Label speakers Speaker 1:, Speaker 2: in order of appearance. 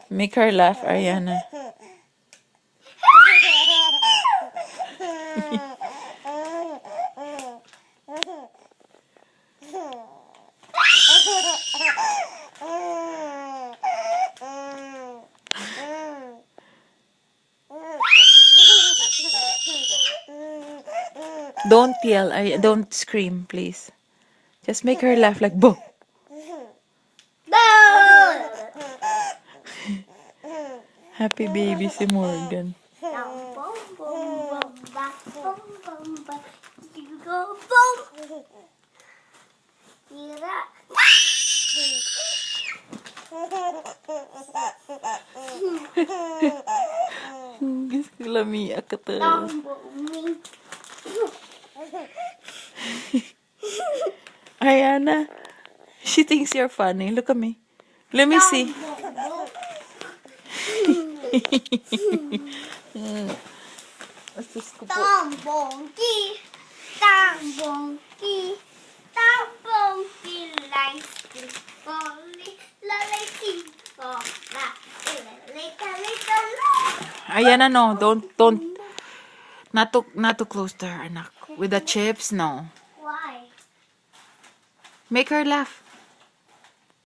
Speaker 1: Make her laugh, Ariana. Don't yell. Don't scream, please. Just make her laugh like bo. Happy baby si Morgan. Gusto ko lamiak ka to. Ariana, she thinks you're funny. Look at me. Let me see.
Speaker 2: Tambongki, tambongki, tambongki, like boli, lalaki, la,
Speaker 1: Ariana, no, don't. Not too close to her, anak. With the chips, no.
Speaker 2: Why?
Speaker 1: Make her laugh.